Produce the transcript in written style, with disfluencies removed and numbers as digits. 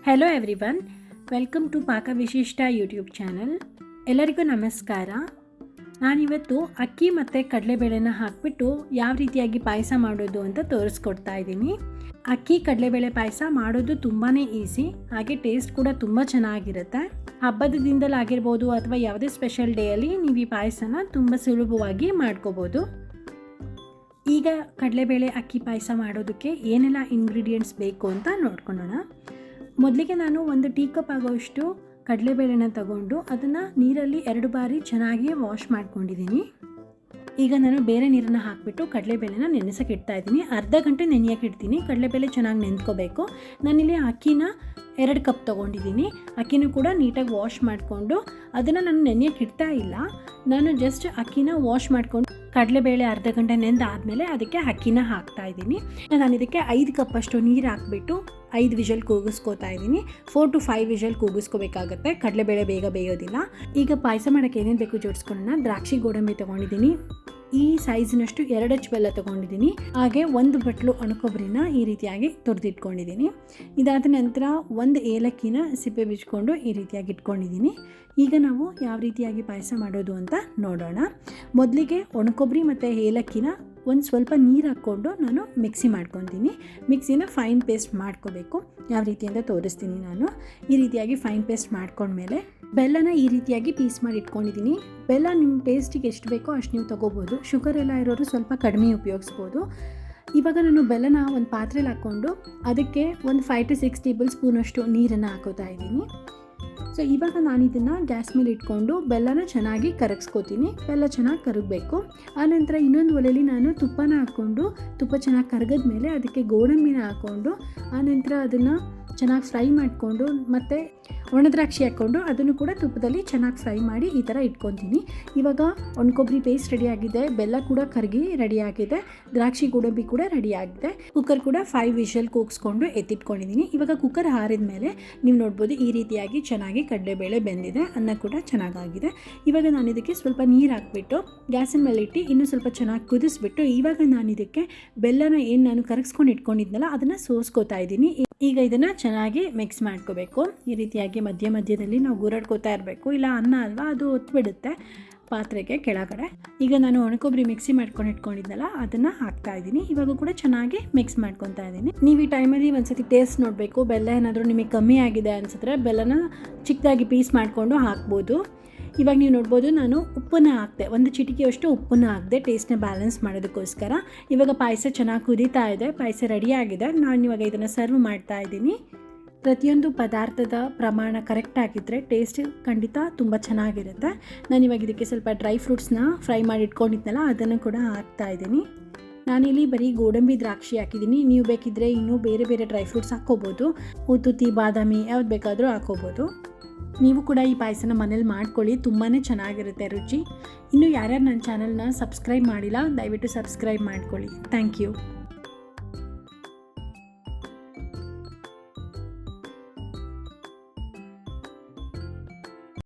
Hello everyone, welcome to ಪಾಕ ವಿಶಿಷ್ಟ YouTube channel. ಎಲ್ಲರಿಗೂ ನಮಸ್ಕಾರ. ನಾನಿವತ್ತು ಅಕ್ಕಿ ಮತ್ತು ಕಡಲೆಬೇಳೆನ ಹಾಕಿಬಿಟ್ಟು ಯಾವ ರೀತಿಯಾಗಿ ಪಾಯಸ ಮಾಡೋದು ಅಂತ ತೋರಿಸ್ಕೊಡ್ತಾ ಇದ್ದೀನಿ. ಅಕ್ಕಿ ಕಡಲೆಬೇಳೆ ಪಾಯಸ ಮಾಡೋದು ತುಂಬಾ ಈಸಿ, ಹಾಗೆ ಟೇಸ್ಟ್ ಕೂಡ ತುಂಬ ಚೆನ್ನಾಗಿರುತ್ತೆ. ಹಬ್ಬದ ದಿನದಲ್ಲಾಗಿರ್ಬೋದು ಅಥವಾ ಯಾವುದೇ ಸ್ಪೆಷಲ್ ಡೇಯಲ್ಲಿ ನೀವು ಈ ಪಾಯಸನ ತುಂಬ ಸುಲಭವಾಗಿ ಮಾಡ್ಕೋಬೋದು. ಈಗ ಕಡಲೆಬೇಳೆ ಅಕ್ಕಿ ಪಾಯಸ ಮಾಡೋದಕ್ಕೆ ಏನೆಲ್ಲ ಇಂಗ್ರೀಡಿಯೆಂಟ್ಸ್ ಬೇಕು ಅಂತ ನೋಡ್ಕೊಳ್ಳೋಣ. ಮೊದಲಿಗೆ ನಾನು 1 ಟೀ ಕಪ್ ಆಗೋಷ್ಟು ಕಡಲೆಬೇಳೆನ ತಗೊಂಡು ಅದನ್ನು ನೀರಲ್ಲಿ 2 ಬಾರಿ ಚೆನ್ನಾಗಿ ವಾಶ್ ಮಾಡ್ಕೊಂಡಿದ್ದೀನಿ. ಈಗ ನಾನು ಬೇರೆ ನೀರನ್ನು ಹಾಕಿಬಿಟ್ಟು ಕಡಲೆಬೇಳೆನ ನೆನೆಸೋಕೆ ಇಡ್ತಾ ಇದ್ದೀನಿ. ಅರ್ಧ ಗಂಟೆ ನೆನೆಯೋಕೆ ಇಡ್ತೀನಿ. ಕಡಲೆಬೇಳೆ ಚೆನ್ನಾಗಿ ನೆನೆಸ್ಕೋಬೇಕು. ನಾನಿಲ್ಲಿ ಅಕ್ಕಿನ 2 ಕಪ್ ತೊಗೊಂಡಿದ್ದೀನಿ. ಅಕ್ಕಿನೂ ಕೂಡ ನೀಟಾಗಿ ವಾಶ್ ಮಾಡಿಕೊಂಡು ಅದನ್ನು ನಾನು ನೆನೆಯೋಕೆ ಇಡ್ತಾ ಇಲ್ಲ. ನಾನು ಜಸ್ಟ್ ಅಕ್ಕಿನ ವಾಶ್ ಮಾಡಿಕೊಂಡು ಕಡಲೆಬೇಳೆ ಅರ್ಧ ಗಂಟೆ ನೆಂದಾದಮೇಲೆ ಅದಕ್ಕೆ ಅಕ್ಕಿನ ಹಾಕ್ತಾ ಇದ್ದೀನಿ. ನಾನು ಇದಕ್ಕೆ 5 ಕಪ್ಪಷ್ಟು ನೀರು ಹಾಕಿಬಿಟ್ಟು 5 ವಿಷಲ್ ಕೂಗಿಸ್ಕೋತಾ ಇದ್ದೀನಿ. 4 to 5 ವಿಷಲ್ ಕೂಗಿಸ್ಕೋಬೇಕಾಗತ್ತೆ. ಕಡಲೆಬೇಳೆ ಬೇಗ ಬೇಯೋದಿಲ್ಲ. ಈಗ ಪಾಯಸ ಮಾಡೋಕ್ಕೆ ಏನೇನು ಬೇಕು ಜೋಡಿಸ್ಕೊಳ್ಳೋಣ. ದ್ರಾಕ್ಷಿ ಗೋಡಂಬಿ ತೊಗೊಂಡಿದ್ದೀನಿ. ಈ ಸೈಜಿನಷ್ಟು 2 ಅಚ್ಚು ಬೆಲ್ಲ ತೊಗೊಂಡಿದ್ದೀನಿ. ಹಾಗೆ 1 ಬಟ್ಲು ಒಣಕೊಬ್ಬರಿನ ಈ ರೀತಿಯಾಗಿ ತುರಿದಿಟ್ಕೊಂಡಿದ್ದೀನಿ. ಇದಾದ ನಂತರ 1 ಏಲಕ್ಕಿನ ಸಿಪ್ಪೆ ಬಿಚ್ಕೊಂಡು ಈ ರೀತಿಯಾಗಿ ಇಟ್ಕೊಂಡಿದ್ದೀನಿ. ಈಗ ನಾವು ಯಾವ ರೀತಿಯಾಗಿ ಪಾಯಸ ಮಾಡೋದು ಅಂತ ನೋಡೋಣ. ಮೊದಲಿಗೆ ಒಣಕೊಬ್ಬರಿ ಮತ್ತು ಏಲಕ್ಕಿನ ಒಂದು ಸ್ವಲ್ಪ ನೀರು ಹಾಕ್ಕೊಂಡು ನಾನು ಮಿಕ್ಸಿ ಮಾಡ್ಕೊತೀನಿ. ಮಿಕ್ಸಿನ ಫೈನ್ ಪೇಸ್ಟ್ ಮಾಡ್ಕೋಬೇಕು. ಯಾವ ರೀತಿ ಅಂತ ತೋರಿಸ್ತೀನಿ ನಾನು. ಈ ರೀತಿಯಾಗಿ ಫೈನ್ ಪೇಸ್ಟ್ ಮಾಡ್ಕೊಂಡ್ಮೇಲೆ ಬೆಲ್ಲನ ಈ ರೀತಿಯಾಗಿ ಪೀಸ್ ಮಾಡಿ ಇಟ್ಕೊಂಡಿದ್ದೀನಿ. ಬೆಲ್ಲ ನಿಮ್ಮ ಟೇಸ್ಟಿಗೆ ಎಷ್ಟು ಬೇಕೋ ಅಷ್ಟು ನೀವು ತೊಗೋಬೋದು. ಶುಗರ್ ಎಲ್ಲ ಇರೋರು ಸ್ವಲ್ಪ ಕಡಿಮೆ ಉಪಯೋಗಿಸ್ಬೋದು. ಇವಾಗ ನಾನು ಬೆಲ್ಲನ ಒಂದು ಪಾತ್ರೆಯಲ್ಲಿ ಹಾಕ್ಕೊಂಡು ಅದಕ್ಕೆ ಒಂದು 5 to 6 ಟೇಬಲ್ ಸ್ಪೂನಷ್ಟು ನೀರನ್ನು ಹಾಕೋತಾ ಇದ್ದೀನಿ. ಸೊ ಇವಾಗ ನಾನು ಇದನ್ನು ಗ್ಯಾಸ್ ಮೇಲೆ ಇಟ್ಕೊಂಡು ಬೆಲ್ಲನ ಚೆನ್ನಾಗಿ ಕರಗಿಸ್ಕೋತೀನಿ. ಬೆಲ್ಲ ಚೆನ್ನಾಗಿ ಕರಗಬೇಕು. ಆನಂತರ ಇನ್ನೊಂದು ಒಲೆಯಲ್ಲಿ ನಾನು ತುಪ್ಪನ ಹಾಕ್ಕೊಂಡು ತುಪ್ಪ ಚೆನ್ನಾಗಿ ಕರಗಿದ ಮೇಲೆ ಅದಕ್ಕೆ ಗೋಡಂಬಿನ ಹಾಕ್ಕೊಂಡು ಆನಂತರ ಅದನ್ನು ಚೆನ್ನಾಗಿ ಫ್ರೈ ಮಾಡಿಕೊಂಡು ಮತ್ತು ಒಣದ್ರಾಕ್ಷಿ ಹಾಕ್ಕೊಂಡು ಅದನ್ನು ಕೂಡ ತುಪ್ಪದಲ್ಲಿ ಚೆನ್ನಾಗಿ ಫ್ರೈ ಮಾಡಿ ಈ ಥರ ಇಟ್ಕೊತೀನಿ. ಇವಾಗ ಒಣಕೊಬ್ಬರಿ ಪೇಸ್ಟ್ ರೆಡಿಯಾಗಿದೆ, ಬೆಲ್ಲ ಕೂಡ ಕರಗಿ ರೆಡಿಯಾಗಿದೆ, ದ್ರಾಕ್ಷಿ ಗೋಡಂಬಿ ಕೂಡ ರೆಡಿಯಾಗಿದೆ. ಕುಕ್ಕರ್ ಕೂಡ 5 ವಿಷಲ್ ಕೂಗಿಸ್ಕೊಂಡು ಎತ್ತಿಟ್ಕೊಂಡಿದ್ದೀನಿ. ಇವಾಗ ಕುಕ್ಕರ್ ಆರಿದ ಮೇಲೆ ನೀವು ನೋಡ್ಬೋದು ಈ ರೀತಿಯಾಗಿ ಚೆನ್ನಾಗಿ ಕಡಲೆಬೇಳೆ ಬೆಂದಿದೆ. ಅನ್ನ ಕೂಡ ಚೆನ್ನಾಗಾಗಿದೆ. ಇವಾಗ ನಾನು ಇದಕ್ಕೆ ಸ್ವಲ್ಪ ನೀರು ಹಾಕ್ಬಿಟ್ಟು ಗ್ಯಾಸಿನ ಮೇಲೆ ಇಟ್ಟು ಇನ್ನೂ ಸ್ವಲ್ಪ ಚೆನ್ನಾಗಿ ಕುದಿಸ್ಬಿಟ್ಟು ಇವಾಗ ನಾನು ಇದಕ್ಕೆ ಬೆಲ್ಲನ ಏನು ನಾನು ಕರಗಿಸ್ಕೊಂಡು ಇಟ್ಕೊಂಡಿದ್ನಲ್ಲ ಅದನ್ನು ಸೋಸ್ಕೋತಾ ಇದ್ದೀನಿ. ಈಗ ಇದನ್ನು ಚೆನ್ನಾಗಿ ಮಿಕ್ಸ್ ಮಾಡ್ಕೋಬೇಕು. ಈ ರೀತಿಯಾಗಿ ಮಧ್ಯದಲ್ಲಿ ನಾವು ಗುರಾಡ್ಕೋತಾ ಇರಬೇಕು, ಇಲ್ಲ ಅನ್ನ ಅಲ್ವಾ ಅದು ಒತ್ಬಿಡುತ್ತೆ ಪಾತ್ರೆಗೆ ಕೆಳಗಡೆ. ಈಗ ನಾನು ಒಣಕೊಬ್ಬರಿ ಮಿಕ್ಸಿ ಮಾಡ್ಕೊಂಡು ಇಟ್ಕೊಂಡಿದ್ನಲ್ಲ ಅದನ್ನು ಹಾಕ್ತಾ ಇದ್ದೀನಿ. ಇವಾಗ ಕೂಡ ಚೆನ್ನಾಗಿ ಮಿಕ್ಸ್ ಮಾಡ್ಕೊತಾ ಇದ್ದೀನಿ. ನೀವು ಈ ಟೈಮಲ್ಲಿ ಒಂದ್ಸತಿ ಟೇಸ್ಟ್ ನೋಡಬೇಕು. ಬೆಲ್ಲ ಏನಾದರೂ ನಿಮಗೆ ಕಮ್ಮಿ ಆಗಿದೆ ಅನಿಸಿದ್ರೆ ಬೆಲ್ಲನ ಚಿಕ್ಕದಾಗಿ ಪೀಸ್ ಮಾಡಿಕೊಂಡು ಹಾಕ್ಬೋದು. ಇವಾಗ ನೀವು ನೋಡ್ಬೋದು ನಾನು ಉಪ್ಪನ್ನ ಹಾಕಿದೆ, 1 ಚಿಟಿಕೆಯಷ್ಟು ಉಪ್ಪನ್ನ ಹಾಕಿದೆ ಟೇಸ್ಟ್ನ ಬ್ಯಾಲೆನ್ಸ್ ಮಾಡೋದಕ್ಕೋಸ್ಕರ. ಇವಾಗ ಪಾಯಸ ಚೆನ್ನಾಗಿ ಕುದೀತಾ ಇದೆ, ಪಾಯಸ ರೆಡಿಯಾಗಿದೆ. ನಾನು ಇವಾಗ ಇದನ್ನು ಸರ್ವ್ ಮಾಡ್ತಾ ಇದ್ದೀನಿ. ಪ್ರತಿಯೊಂದು ಪದಾರ್ಥದ ಪ್ರಮಾಣ ಕರೆಕ್ಟ್ ಆಗಿದ್ದರೆ ಟೇಸ್ಟ್ ಖಂಡಿತ ತುಂಬ ಚೆನ್ನಾಗಿರುತ್ತೆ. ನಾನಿವಾಗ ಇದಕ್ಕೆ ಸ್ವಲ್ಪ ಡ್ರೈ ಫ್ರೂಟ್ಸ್ನ ಫ್ರೈ ಮಾಡಿ ಇಟ್ಕೊಂಡಿದ್ನಲ್ಲ ಅದನ್ನು ಕೂಡ ಹಾಕ್ತಾ ಇದ್ದೀನಿ. ನಾನಿಲ್ಲಿ ಬರೀ ಗೋಡಂಬಿ ದ್ರಾಕ್ಷಿ ಹಾಕಿದ್ದೀನಿ. ನೀವು ಬೇಕಿದ್ದರೆ ಇನ್ನೂ ಬೇರೆ ಬೇರೆ ಡ್ರೈ ಫ್ರೂಟ್ಸ್ ಹಾಕ್ಕೋಬೋದು. ಉತ್ತುತ್ತಿ ಬಾದಾಮಿ ಯಾವ್ದು ಬೇಕಾದರೂ ಹಾಕ್ಕೋಬೋದು. ನೀವು ಕೂಡ ಈ ಪಾಯಸನ ಮನೇಲಿ ಮಾಡ್ಕೊಳ್ಳಿ, ತುಂಬಾ ಚೆನ್ನಾಗಿರುತ್ತೆ ರುಚಿ. ಇನ್ನು ಯಾರ್ಯಾರು ನನ್ನ ಚಾನಲ್ನ ಸಬ್ಸ್ಕ್ರೈಬ್ ಮಾಡಿಲ್ಲ ದಯವಿಟ್ಟು ಸಬ್ಸ್ಕ್ರೈಬ್ ಮಾಡ್ಕೊಳ್ಳಿ. Thank you.